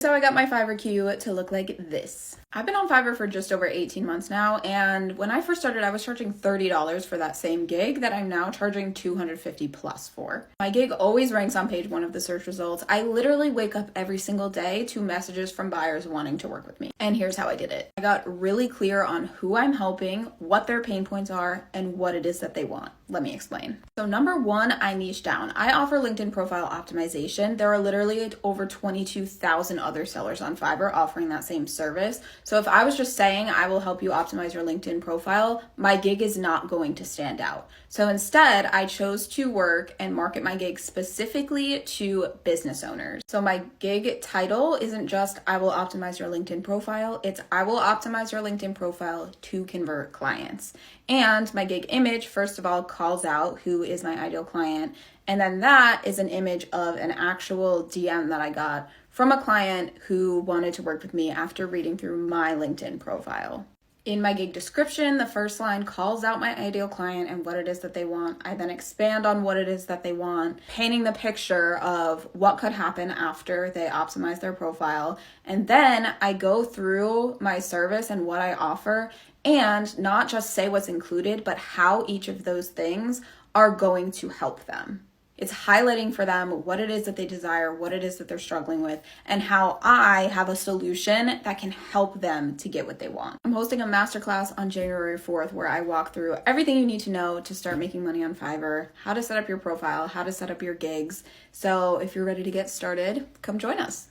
So I got my Fiverr queue to look like this. I've been on Fiverr for just over 18 months now, and when I first started, I was charging $30 for that same gig that I'm now charging $250 plus for. My gig always ranks on page 1 of the search results. I literally wake up every single day to messages from buyers wanting to work with me. And here's how I did it. I got really clear on who I'm helping, what their pain points are, and what it is that they want. Let me explain. So number 1, I niche down. I offer LinkedIn profile optimization. There are literally over 22,000 other sellers on Fiverr offering that same service. So if I was just saying I will help you optimize your LinkedIn profile, my gig is not going to stand out. So instead, I chose to work and market my gig specifically to business owners. So my gig title isn't just I will optimize your LinkedIn profile, it's I will optimize your LinkedIn profile to convert clients. And my gig image, first of all, calls out who is my ideal client. And then that is an image of an actual DM that I got from a client who wanted to work with me after reading through my LinkedIn profile. In my gig description, the first line calls out my ideal client and what it is that they want. I then expand on what it is that they want, painting the picture of what could happen after they optimize their profile. And then I go through my service and what I offer, and not just say what's included, but how each of those things are going to help them. It's highlighting for them what it is that they desire, what it is that they're struggling with, and how I have a solution that can help them to get what they want. I'm hosting a masterclass on January 4th where I walk through everything you need to know to start making money on Fiverr, how to set up your profile, how to set up your gigs. So if you're ready to get started, come join us.